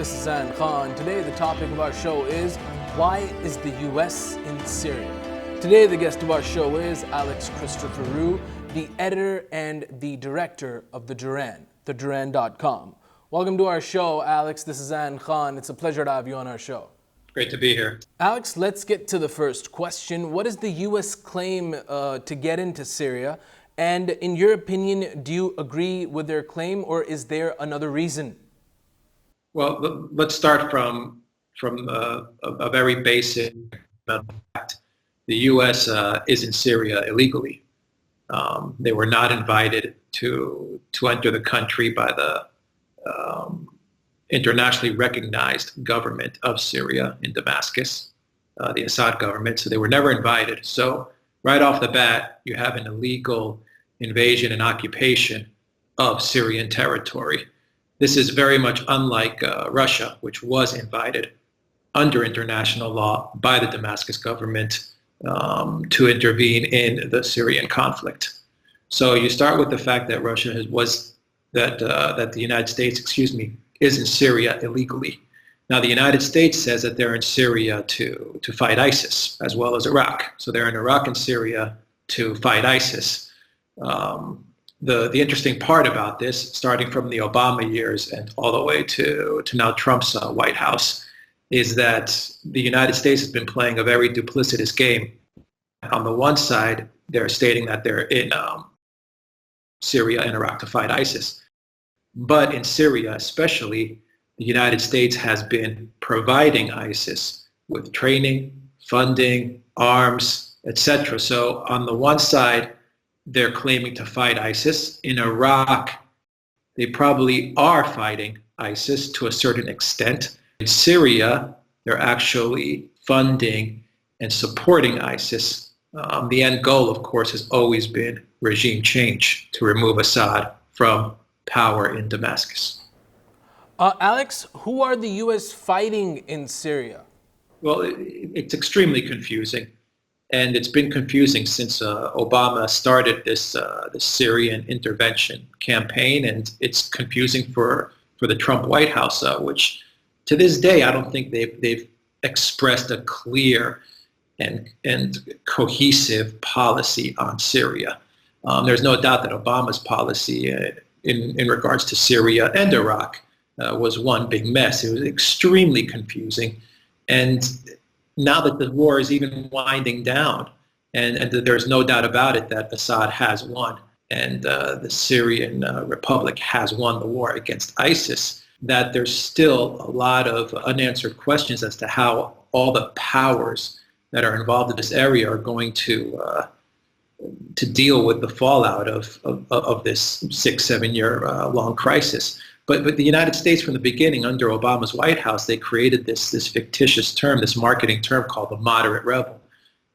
this is Zain. Today the topic of our show is, why is the US in Syria? Today the guest of our show is Alex Christoforou, the editor and the director of The Duran, theduran.com. Welcome to our show, Alex. This is Zain Khan. It's a pleasure to have you on our show. Great to be here. Alex, let's get to the first question. What is the U.S. claim to get into Syria? And in your opinion, do you agree with their claim, or is there another reason? Well, let's start from a very basic fact. The U.S. is in Syria illegally. They were not invited to enter the country by the internationally recognized government of Syria in Damascus, the Assad government. So they were never invited. So right off the bat, you have an illegal invasion and occupation of Syrian territory. This is very much unlike Russia, which was invited under international law by the Damascus government to intervene in the Syrian conflict. So you start with the fact that that the United States, is in Syria illegally. Now, the United States says that they're in Syria to fight ISIS, as well as Iraq. So they're in Iraq and Syria to fight ISIS. The interesting part about this, starting from the Obama years and all the way to now Trump's White House, is that the United States has been playing a very duplicitous game. On the one side, they're stating that they're in Syria and Iraq to fight ISIS. But in Syria especially, the United States has been providing ISIS with training, funding, arms, etc. So on the one side, they're claiming to fight ISIS. In Iraq, they probably are fighting ISIS to a certain extent. In Syria, they're actually funding and supporting ISIS. The end goal, of course, has always been regime change, to remove Assad from power in Damascus. Alex, who are the U.S. fighting in Syria? Well, it's extremely confusing, and it's been confusing since Obama started this Syrian intervention campaign, and it's confusing for the Trump White House, which to this day I don't think they've expressed a clear and cohesive policy on Syria. There's no doubt that Obama's policy in regards to Syria and Iraq was one big mess. It was extremely confusing. And now that the war is even winding down, and there's no doubt about it that Assad has won, and the Syrian Republic has won the war against ISIS, that there's still a lot of unanswered questions as to how all the powers that are involved in this area are going to deal with the fallout of this 6-7 year long crisis. But the United States, from the beginning, under Obama's White House, they created this fictitious term, this marketing term called the moderate rebel.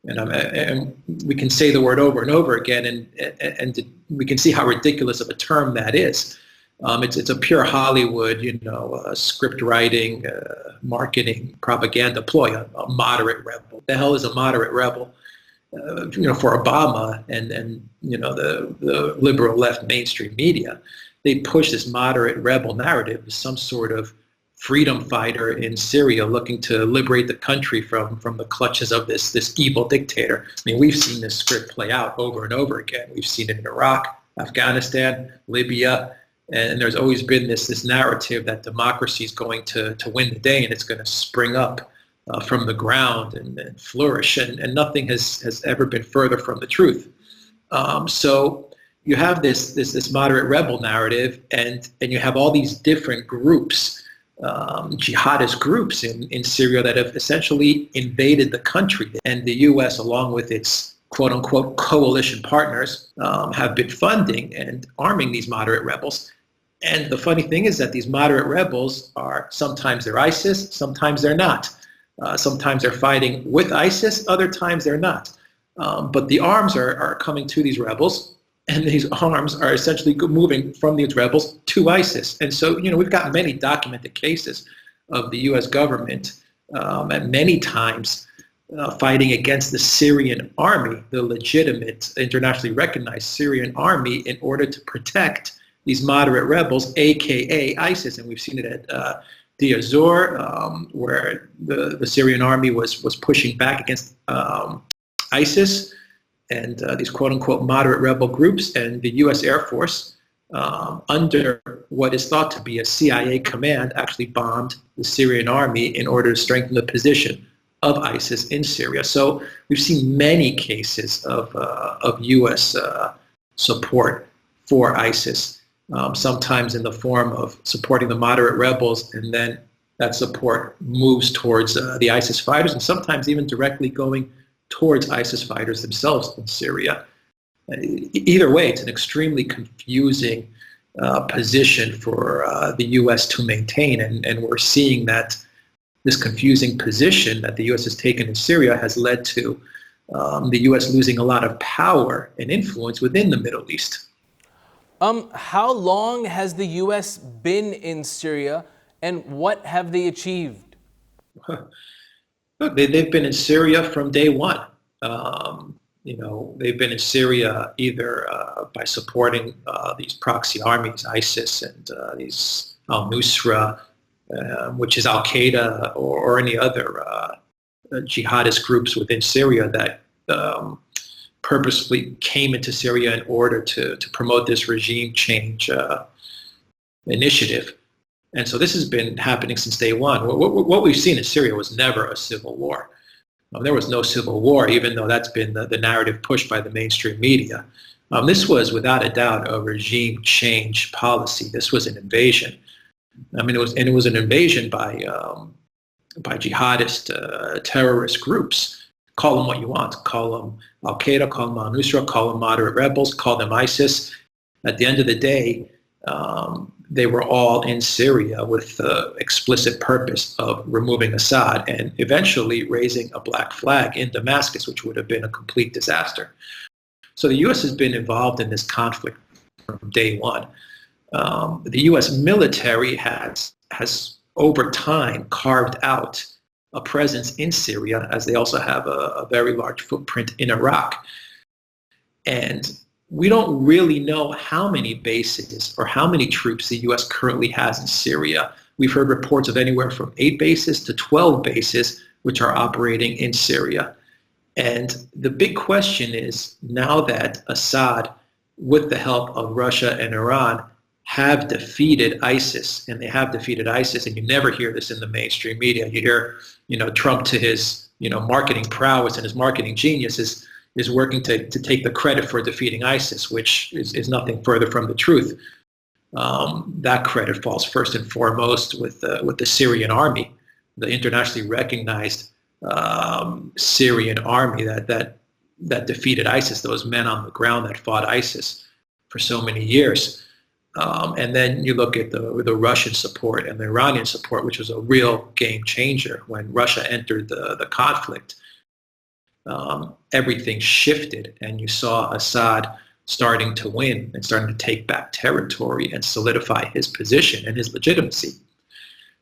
And we can say the word over and over again, and we can see how ridiculous of a term that is. It's a pure Hollywood, script writing, marketing, propaganda ploy, a moderate rebel. The hell is a moderate rebel? For Obama and the liberal left mainstream media, they push this moderate rebel narrative as some sort of freedom fighter in Syria looking to liberate the country from the clutches of this evil dictator. I mean, we've seen this script play out over and over again. We've seen it in Iraq, Afghanistan, Libya, and there's always been this narrative that democracy is going to win the day and it's going to spring up from the ground and flourish, and nothing has ever been further from the truth. So you have this moderate rebel narrative, and you have all these different groups, jihadist groups in Syria that have essentially invaded the country, and the U.S., along with its quote-unquote coalition partners, have been funding and arming these moderate rebels. And the funny thing is that these moderate rebels sometimes they're ISIS, sometimes they're not. Sometimes they're fighting with ISIS, other times they're not. But the arms are coming to these rebels, and these arms are essentially moving from these rebels to ISIS. And so, we've got many documented cases of the U.S. government at many times fighting against the Syrian army, the legitimate, internationally recognized Syrian army, in order to protect these moderate rebels, aka ISIS. And we've seen it at Deir ez-Zor, where the Syrian army was pushing back against ISIS and these quote-unquote moderate rebel groups, and the U.S. Air Force, under what is thought to be a CIA command, actually bombed the Syrian army in order to strengthen the position of ISIS in Syria. So we've seen many cases of U.S. Support for ISIS, sometimes in the form of supporting the moderate rebels, and then that support moves towards the ISIS fighters, and sometimes even directly going towards ISIS fighters themselves in Syria. Either way, it's an extremely confusing position for the U.S. to maintain, and we're seeing that this confusing position that the U.S. has taken in Syria has led to the U.S. losing a lot of power and influence within the Middle East. How long has the U.S. been in Syria, and what have they achieved? Look, they've been in Syria from day one. They've been in Syria either by supporting these proxy armies, ISIS and these al-Nusra, which is Al-Qaeda, or any other jihadist groups within Syria that purposely came into Syria in order to promote this regime change initiative. And so this has been happening since day one. What we've seen in Syria was never a civil war. There was no civil war, even though that's been the narrative pushed by the mainstream media. This was, without a doubt, a regime change policy. This was an invasion. It was an invasion by jihadist terrorist groups. Call them what you want. Call them Al-Qaeda, call them al-Nusra, call them moderate rebels, call them ISIS. At the end of the day, they were all in Syria with the explicit purpose of removing Assad and eventually raising a black flag in Damascus, which would have been a complete disaster. So the U.S. has been involved in this conflict from day one. The U.S. military has over time carved out a presence in Syria, as they also have a very large footprint in Iraq. And we don't really know how many bases or how many troops the U.S. currently has in Syria. We've heard reports of anywhere from 8 bases to 12 bases which are operating in Syria. And the big question is, now that Assad, with the help of Russia and Iran, have defeated ISIS, and they have defeated ISIS, and you never hear this in the mainstream media. You hear, Trump, to his, marketing prowess and his marketing genius, is working to take the credit for defeating ISIS, which is nothing further from the truth. That credit falls first and foremost with the Syrian army, the internationally recognized Syrian army that defeated ISIS, those men on the ground that fought ISIS for so many years. And then you look at the Russian support and the Iranian support, which was a real game changer when Russia entered the conflict. Everything shifted, and you saw Assad starting to win and starting to take back territory and solidify his position and his legitimacy.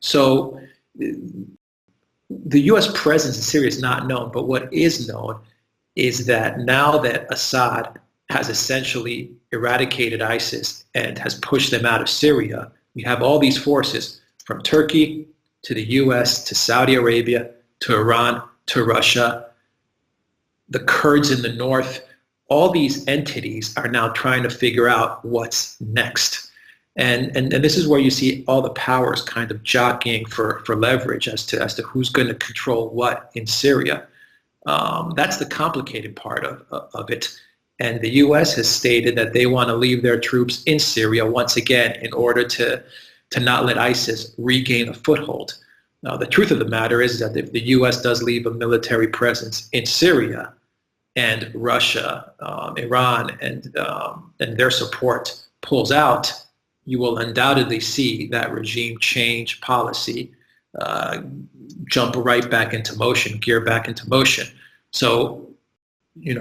So the U.S. presence in Syria is not known, but what is known is that now that Assad has essentially eradicated ISIS and has pushed them out of Syria, we have all these forces from Turkey to the U.S. to Saudi Arabia to Iran to Russia, the Kurds in the north. All these entities are now trying to figure out what's next. And this is where you see all the powers kind of jockeying for leverage as to who's going to control what in Syria. That's the complicated part of it. And the U.S. has stated that they want to leave their troops in Syria once again in order to not let ISIS regain a foothold. Now, the truth of the matter is that if the U.S. does leave a military presence in Syria, and Russia, Iran, and their support pulls out, you will undoubtedly see that regime change policy jump right back into motion, gear back into motion. So,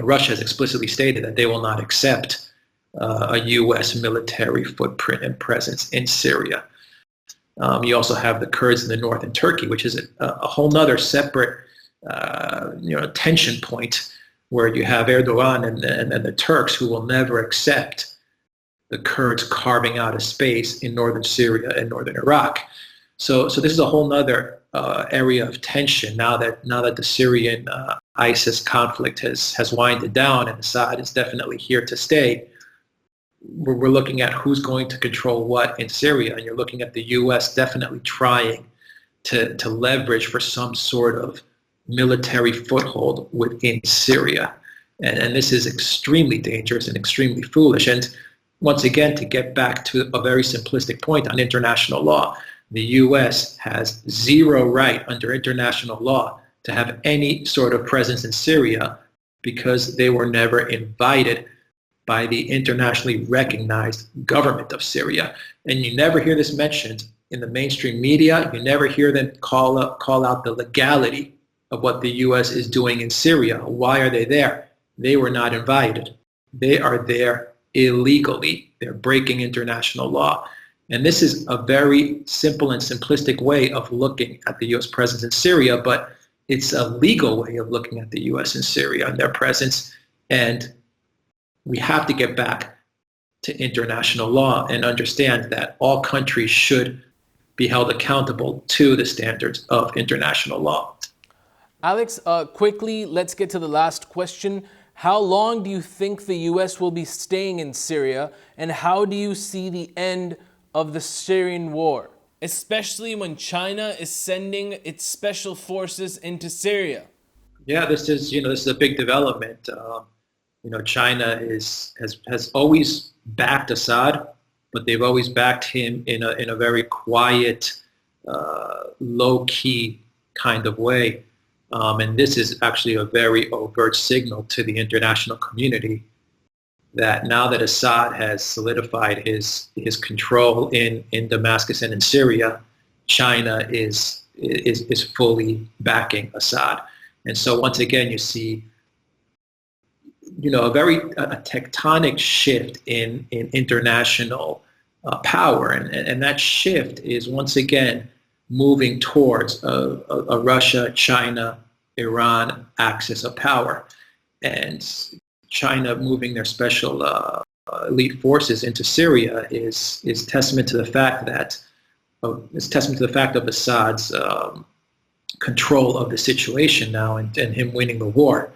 Russia has explicitly stated that they will not accept a U.S. military footprint and presence in Syria. You also have the Kurds in the north and Turkey, which is a whole nother separate tension point, where you have Erdogan and the Turks, who will never accept the Kurds carving out a space in northern Syria and northern Iraq. So this is a whole nother area of tension now that the Syrian ISIS conflict has winded down and Assad is definitely here to stay. We're looking at who's going to control what in Syria, and you're looking at the U.S. definitely trying to leverage for some sort of military foothold within Syria. And this is extremely dangerous and extremely foolish. And once again, to get back to a very simplistic point on international law, the U.S. has zero right under international law to have any sort of presence in Syria because they were never invited by the internationally recognized government of Syria. And you never hear this mentioned in the mainstream media. You never hear them call out the legality of what the U.S. is doing in Syria. Why are they there? They were not invited. They are there illegally. They're breaking international law. And this is a very simple and simplistic way of looking at the U.S. presence in Syria, but it's a legal way of looking at the U.S. in Syria and their presence. And we have to get back to international law and understand that all countries should be held accountable to the standards of international law. Alex, quickly, let's get to the last question. How long do you think the U.S. will be staying in Syria, and how do you see the end of the Syrian war, especially when China is sending its special forces into Syria? Yeah, this is a big development. China has always backed Assad, but they've always backed him in a very quiet, low-key kind of way. And this is actually a very overt signal to the international community that now that Assad has solidified his control in Damascus and in Syria, China is fully backing Assad. And so once again, you see a tectonic shift in international power. And that shift is once again moving towards a Russia, China, Iran axis of power. And China moving their special elite forces into Syria is testament to the fact of Assad's control of the situation now and him winning the war.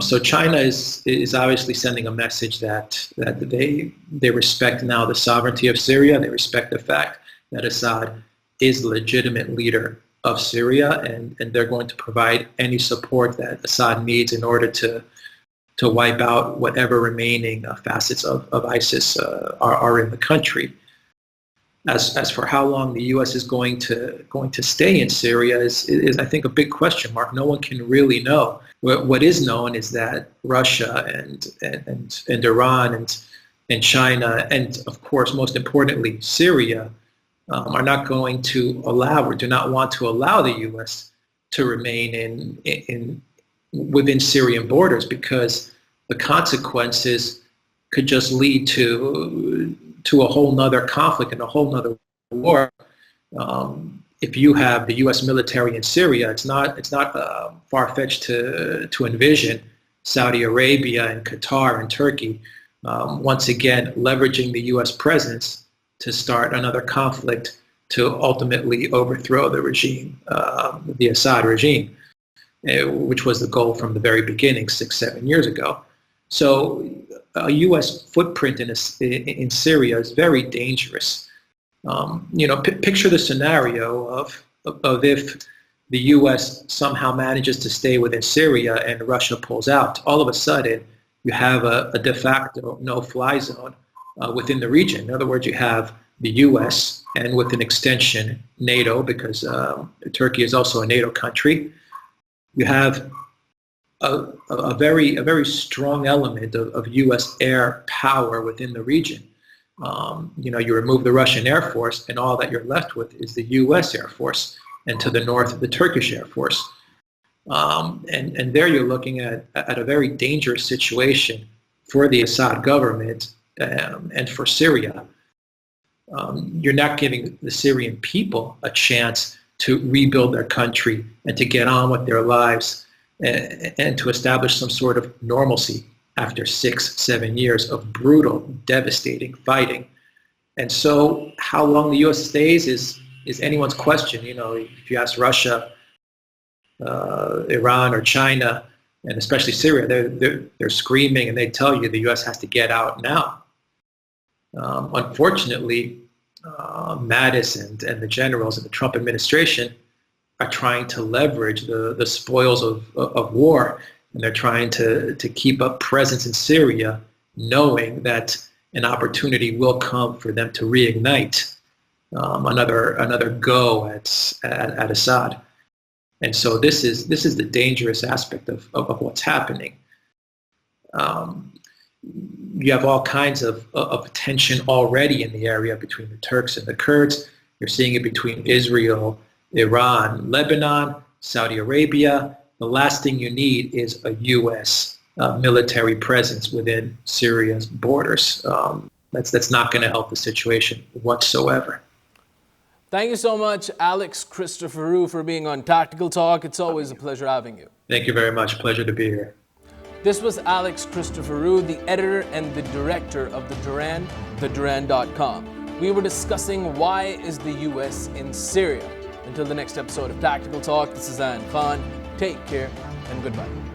So China is obviously sending a message that they respect now the sovereignty of Syria. They respect the fact that Assad is the legitimate leader of Syria, and they're going to provide any support that Assad needs in order to wipe out whatever remaining facets of ISIS are in the country. As for how long the U.S. is going to stay in Syria is I think a big question mark. No one can really know. What is known is that Russia and Iran and China and of course most importantly Syria are not going to allow or do not want to allow the U.S. to remain within Syrian borders because the consequences could just lead to a whole nother conflict and a whole nother war. If you have the U.S. military in Syria, it's not far-fetched to envision Saudi Arabia and Qatar and Turkey once again leveraging the U.S. presence to start another conflict to ultimately overthrow the regime, the Assad regime, which was the goal from the very beginning 6-7 years ago. So a U.S. footprint in Syria is very dangerous. Picture the scenario of if the U.S. somehow manages to stay within Syria and Russia pulls out. All of a sudden, you have a de facto no-fly zone within the region. In other words, you have the U.S. and with an extension, NATO, because Turkey is also a NATO country. You have a very strong element of U.S. air power within the region. You remove the Russian Air Force, and all that you're left with is the U.S. Air Force, and to the north, the Turkish Air Force. And there you're looking at a very dangerous situation for the Assad government and for Syria. You're not giving the Syrian people a chance to rebuild their country and to get on with their lives and to establish some sort of normalcy after 6-7 years of brutal, devastating fighting. And so how long the U.S. stays is is anyone's question. If you ask Russia, Iran, or China, and especially Syria, they're screaming and they tell you the U.S. has to get out now. Unfortunately, Mattis and the generals in the Trump administration are trying to leverage the spoils of war, and they're trying to keep up presence in Syria, knowing that an opportunity will come for them to reignite another go at Assad. And so this is the dangerous aspect of what's happening. You have all kinds of tension already in the area between the Turks and the Kurds. You're seeing it between Israel, Iran, Lebanon, Saudi Arabia. The last thing you need is a U.S. Military presence within Syria's borders. That's not going to help the situation whatsoever. Thank you so much, Alex Christoforou, for being on Tactical Talk. It's always a pleasure having you. Thank you very much. Pleasure to be here. This was Alex Christoforou, the editor and the director of The Duran, theduran.com. We were discussing why is the U.S. in Syria. Until the next episode of Tactical Talk, this is Zain. Take care and goodbye.